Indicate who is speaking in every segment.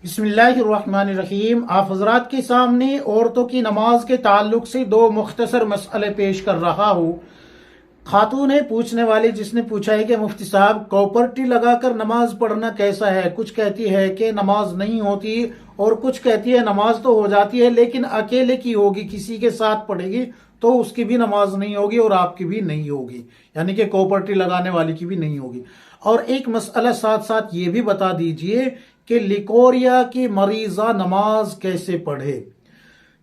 Speaker 1: बिस्मिल्लाहिर्रहमानिर्रहीम। आप हजरात के सामने औरतों की नमाज के ताल्लुक से दो मुख्तसर मसले पेश कर रहा हूँ। खातून है पूछने वाली, जिसने पूछा है कि मुफ्ती साहब कॉपर्टी लगाकर नमाज पढ़ना कैसा है। कुछ कहती है कि नमाज नहीं होती और कुछ कहती है नमाज तो हो जाती है, लेकिन अकेले की होगी, किसी के साथ पढ़ेगी तो उसकी भी नमाज नहीं होगी और आपकी भी नहीं होगी, यानी कि कॉपर्टी लगाने वाली की भी नहीं होगी। और एक मसला साथ साथ ये भी बता दीजिए कि लिकोरिया की मरीजा नमाज कैसे पढ़े।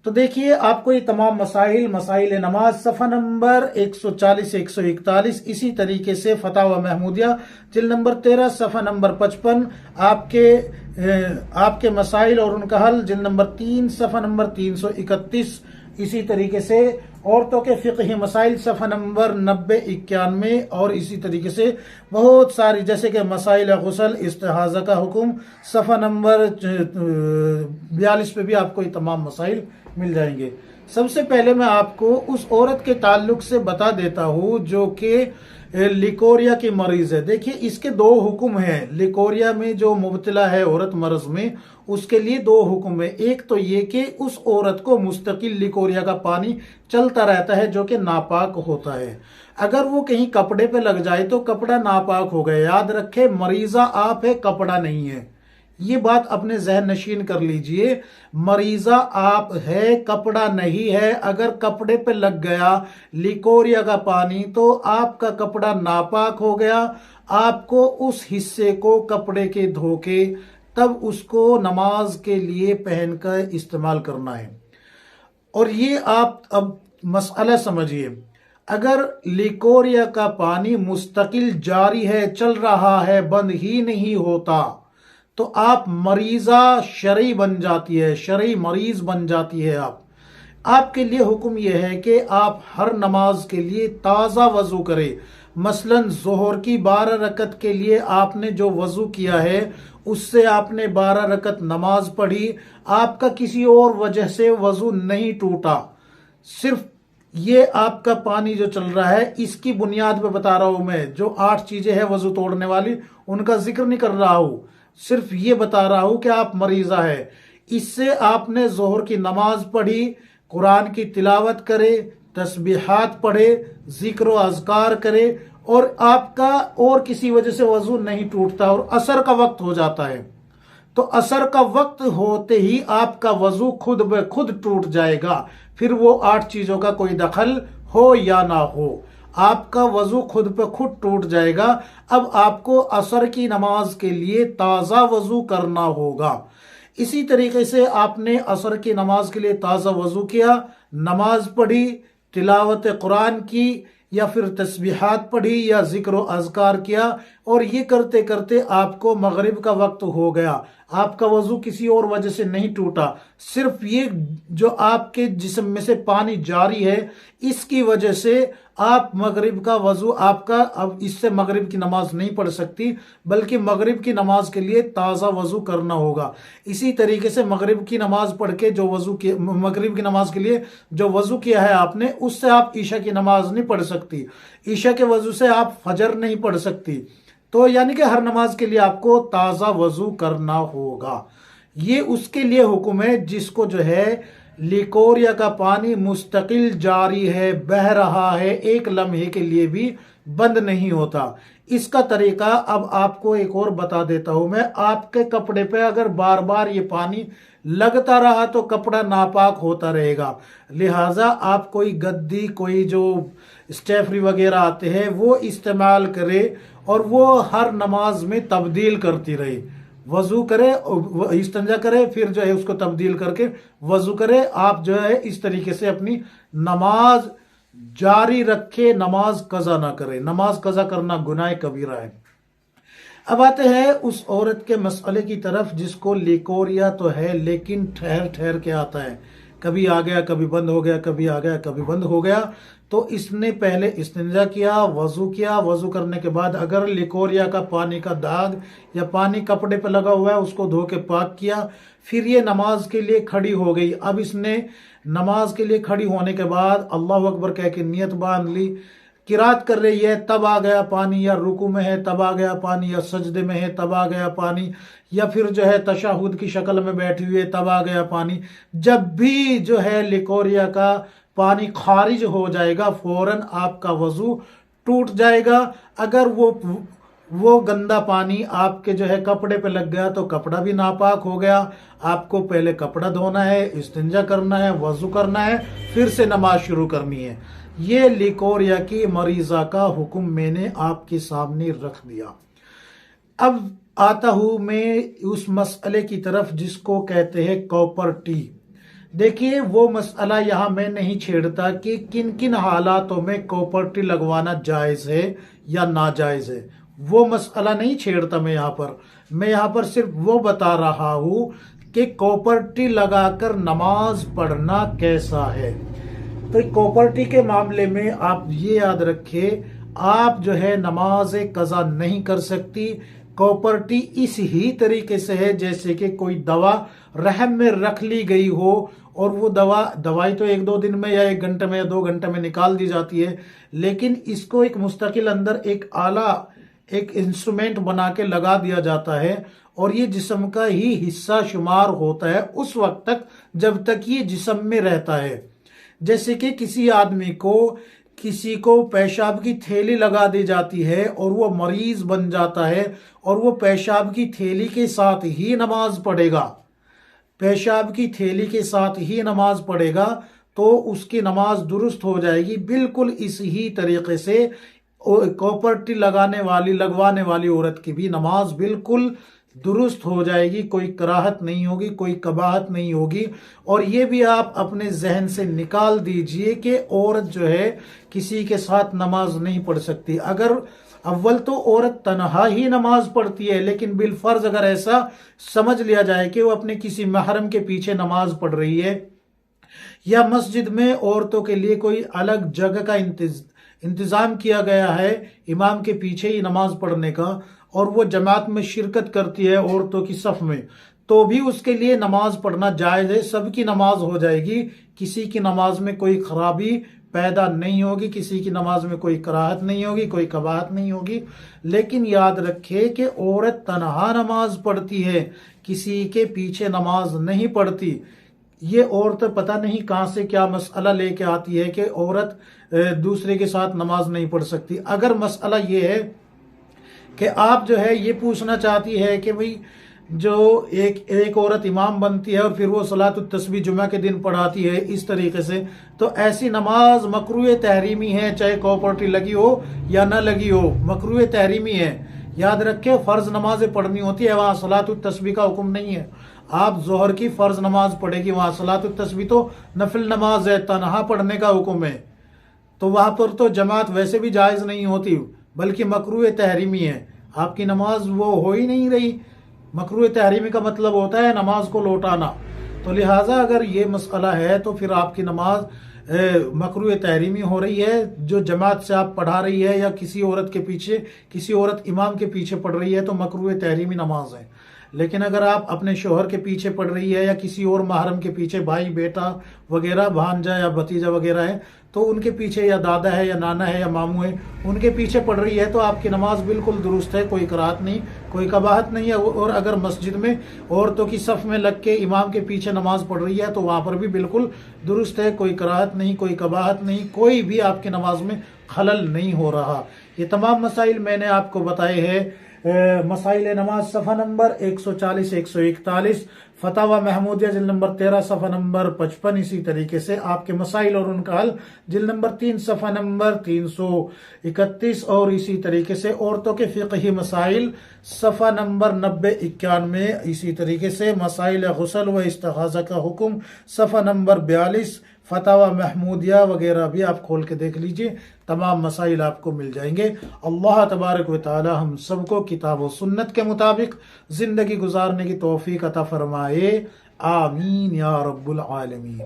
Speaker 1: तो देखिए, आपको ये तमाम मसाइल नमाज सफ़ा नंबर 140 से 141, इसी तरीके से फतावा महमूदिया जिल्द नंबर 13 सफ़ा नंबर 55, आपके मसाइल और उनका हल जिल्द नंबर 3 सफ़ा नंबर 331, इसी तरीके से औरतों के फ़िक़ही मसाइल सफ़ा नंबर 90-91, और इसी तरीके से बहुत सारी, जैसे कि मसाइल गुस्ल इस्तिहाज़ा का हुक्म सफ़ा नंबर 42 पे भी आपको ये तमाम मसाइल मिल जाएंगे। सबसे पहले मैं आपको उस औरत के ताल्लुक से बता देता हूँ जो कि लिकोरिया की मरीज है। देखिए, इसके दो हुक्म हैं। लिकोरिया में जो मुब्तला है औरत मर्ज में, उसके लिए दो हुक्म है। एक तो ये कि उस औरत को मुस्तकिल लिकोरिया का पानी चलता रहता है जो कि नापाक होता है। अगर वो कहीं कपड़े पे लग जाए तो कपड़ा नापाक हो गया। याद रखे, मरीजा आप है, कपड़ा नहीं है। ये बात अपने जहन नशीन कर लीजिए। मरीजा आप है, कपड़ा नहीं है। अगर कपड़े पे लग गया लिकोरिया का पानी तो आपका कपड़ा नापाक हो गया। आपको उस हिस्से को कपड़े के धोके तब उसको नमाज के लिए पहनकर इस्तेमाल करना है। और ये आप अब मसला समझिए, अगर लिकोरिया का पानी मुस्तकिल जारी है, चल रहा है, बंद ही नहीं होता, तो आप मरीजा शरई बन जाती है, शरई मरीज बन जाती है। आपके लिए हुक्म यह है कि आप हर नमाज के लिए ताज़ा वजू करें। मसलन जोहर की 12 रकत के लिए आपने जो वजू किया है उससे आपने 12 रकत नमाज पढ़ी, आपका किसी और वजह से वजू नहीं टूटा, सिर्फ ये आपका पानी जो चल रहा है इसकी बुनियाद पे बता रहा हूं मैं। जो 8 चीजें हैं वजू तोड़ने वाली, उनका जिक्र नहीं कर रहा हूं, सिर्फ ये बता रहा हूं कि आप मरीजा है। इससे आपने जोहर की नमाज पढ़ी, कुरान की तिलावत करे, तस्बीहात पढ़े, जिक्र अज़कार करे, और आपका और किसी वजह से वजू नहीं टूटता और असर का वक्त हो जाता है, तो असर का वक्त होते ही आपका वजू खुद ब खुद टूट जाएगा। फिर वो 8 चीजों का कोई दखल हो या ना हो, आपका वजू खुद पे खुद टूट जाएगा। अब आपको असर की नमाज के लिए ताज़ा वजू करना होगा। इसी तरीके से आपने असर की नमाज के लिए ताज़ा वजू किया, नमाज पढ़ी, तिलावत कुरान की, या फिर तस्बीहात पढ़ी, या जिक्र अज़कार किया, और ये करते करते आपको मगरिब का वक्त हो गया। आपका वजू किसी और वजह से नहीं टूटा, सिर्फ ये जो आपके जिस्म में से पानी जारी है इसकी वजह से आप मगरिब का वजू आपका, अब इससे मगरिब की नमाज नहीं पढ़ सकती, बल्कि मगरिब की नमाज के लिए ताज़ा वजू करना होगा। इसी तरीके से मगरिब की नमाज पढ़ के जो वजू किया, मगरिब की नमाज के लिए जो वजू किया है आपने, उससे आप ईशा की नमाज नहीं पढ़ सकती, ईशा के वजू से आप फजर नहीं पढ़ सकती। तो यानी कि हर नमाज के लिए आपको ताज़ा वजू करना होगा। ये उसके लिए हुक्म है जिसको जो है लिकोरिया का पानी मुस्तकिल जारी है, बह रहा है, एक लम्हे के लिए भी बंद नहीं होता। इसका तरीका अब आपको एक और बता देता हूं मैं। आपके कपड़े पे अगर बार बार ये पानी लगता रहा तो कपड़ा नापाक होता रहेगा। लिहाजा आप कोई गद्दी, कोई जो स्टेफरी वगैरह आते हैं वो इस्तेमाल करें, और वो हर नमाज में तब्दील करती रहे। वजू करे, इस्तिंजा करे, फिर जो है उसको तब्दील करके वजू करे। आप जो है इस तरीके से अपनी नमाज जारी रखे, नमाज कज़ा ना करे। नमाज कज़ा करना गुनाह कबीरा है। अब आते हैं उस औरत के मसले की तरफ जिसको लिकोरिया तो है लेकिन ठहर ठहर के आता है, कभी आ गया, कभी बंद हो गया, कभी आ गया, कभी बंद हो गया। तो इसने पहले इस्तिंजा किया, वजू किया, वजू करने के बाद अगर लिकोरिया का पानी का दाग या पानी कपड़े पे लगा हुआ है उसको धो के पाक किया, फिर ये नमाज के लिए खड़ी हो गई। अब इसने नमाज के लिए खड़ी होने के बाद अल्लाह अकबर कह के नियत बांध ली, किरात कर रही है तब आ गया पानी, या रुकू में है तब आ गया पानी, या सजदे में है तब आ गया पानी, या फिर जो है तशहुद की शक्ल में बैठी हुई है तब आ गया पानी। जब भी जो है लिकोरिया का पानी खारिज हो जाएगा फौरन आपका वजू टूट जाएगा। अगर वो गंदा पानी आपके जो है कपड़े पे लग गया तो कपड़ा भी नापाक हो गया। आपको पहले कपड़ा धोना है, इस्तिंजा करना है, वजू करना है, फिर से नमाज शुरू करनी है। ये लिकोरिया की मरीजा का हुक्म मैंने आपके सामने रख दिया। अब आता हूं मैं उस मसले की तरफ जिसको कहते हैं कॉपर टी। देखिए वो मसला यहां मैं नहीं छेड़ता कि किन किन हालातों में कॉपर टी लगवाना जायज है या नाजायज है, वो मसला नहीं छेड़ता मैं यहाँ पर सिर्फ वो बता रहा हूं कि कॉपर टी लगाकर नमाज पढ़ना कैसा है। तो कॉपर टी के मामले में आप ये याद रखिए, आप जो है नमाज कज़ा नहीं कर सकती। कॉपर टी इस ही तरीके से है जैसे कि कोई दवा रहम में रख ली गई हो और वो दवाई तो 1-2 दिन में या 1 घंटे में या 2 घंटे में निकाल दी जाती है, लेकिन इसको एक मुस्तकिल अंदर एक आला, एक इंस्ट्रूमेंट बना के लगा दिया जाता है और ये जिस्म का ही हिस्सा शुमार होता है उस वक्त तक जब तक ये जिस्म में रहता है। जैसे कि किसी को पेशाब की थैली लगा दी जाती है और वो मरीज बन जाता है और वो पेशाब की थैली के साथ ही नमाज पढ़ेगा, पेशाब की थैली के साथ ही नमाज पढ़ेगा तो उसकी नमाज दुरुस्त हो जाएगी। बिल्कुल इस ही तरीके से कॉपर टी लगवाने वाली औरत की भी नमाज बिल्कुल दुरुस्त हो जाएगी, कोई कराहत नहीं होगी, कोई कबाहत नहीं होगी। और ये भी आप अपने जहन से निकाल दीजिए कि औरत जो है किसी के साथ नमाज नहीं पढ़ सकती। अगर अव्वल तो औरत तनहा ही नमाज पढ़ती है, लेकिन बिलफर्ज अगर ऐसा समझ लिया जाए कि वो अपने किसी महरम के पीछे नमाज पढ़ रही है या मस्जिद में औरतों के लिए कोई अलग जगह का इंतजाम किया गया है इमाम के पीछे ही नमाज पढ़ने का, और वो जमात में शिरकत करती है औरतों की सफ में, तो भी उसके लिए नमाज पढ़ना जायज है। सबकी नमाज हो जाएगी, किसी की नमाज में कोई खराबी पैदा नहीं होगी, किसी की नमाज में कोई कराहत नहीं होगी, कोई कबाहत नहीं होगी। लेकिन याद रखे कि औरत तनहा नमाज पढ़ती है, किसी के पीछे नमाज नहीं पढ़ती। ये औरत पता नहीं कहां से क्या मसला लेके आती है कि औरत दूसरे के साथ नमाज नहीं पढ़ सकती। अगर मसला ये है कि आप जो है ये पूछना चाहती है कि भाई जो एक औरत इमाम बनती है और फिर वो सलातुत तस्बीह जुमा के दिन पढ़ाती है इस तरीके से, तो ऐसी नमाज मकरूह तहरीमी है, चाहे कॉपर टी लगी हो या ना लगी हो, मकरूह तहरीमी है। याद रखे फर्ज नमाजें पढ़नी होती है, वहां सलातुत तस्बीह का हुक्म नहीं है। आप जोहर की फर्ज नमाज पढ़ेगी, वहां सलातुत तस्बीह तो नफिल नमाज है, तनहा पढ़ने का हुक्म है, तो वहां पर तो जमात वैसे भी जायज नहीं होती, बल्कि मकरूह तहरीमी है। आपकी नमाज वो हो ही नहीं रही। मकरूह तहरीमी का मतलब होता है नमाज को लौटाना। तो लिहाजा अगर ये मसला है तो फिर आपकी नमाज मकरूह तहरीमी हो रही है। जो जमात से आप पढ़ा रही है या किसी औरत इमाम के पीछे पढ़ रही है तो मकरूह तहरीमी नमाज है। लेकिन अगर आप अपने शोहर के पीछे पढ़ रही है या किसी और महरम के पीछे, भाई बेटा वगैरह, भांजा या भतीजा वगैरह है, तो उनके पीछे या दादा है या नाना है या मामू है, उनके पीछे पढ़ रही है तो आपकी नमाज बिल्कुल दुरुस्त है, कोई कराहत नहीं, कोई कबाहत नहीं है। और अगर मस्जिद में औरतों की सफ में लग के इमाम के पीछे नमाज पढ़ रही है तो वहां पर भी बिल्कुल दुरुस्त है, कोई कराहत नहीं, कोई कबाहत नहीं, कोई भी आपकी नमाज में खलल नहीं हो रहा। ये तमाम मसाइल मैंने आपको बताए हैं। मसाइल नमाज सफ़ा नंबर 140-141, फतावा महमूदिया जिल्द नंबर 13 सफ़ा नंबर 55। इसी तरीके से आपके मसाइल और उनका हल जिल्द नंबर 3 सफ़ा नंबर 331, और इसी तरीके से औरतों के फ़िक़ही मसाइल सफ़ा नंबर 90-91। इसी तरीके से मसाइल गुस्ल व इस्तिग़ासा का हुक्म सफ़ा नंबर 42, फतावा महमूदिया वगैरह भी आप खोल के देख लीजिए, तमाम मसाइल आपको मिल जाएंगे। अल्लाह तबारक व तआला हम सबको किताब व सुन्नत के मुताबिक ज़िंदगी गुजारने की तौफीक अता फरमाए। आमीन या रब्बुल आलमीन।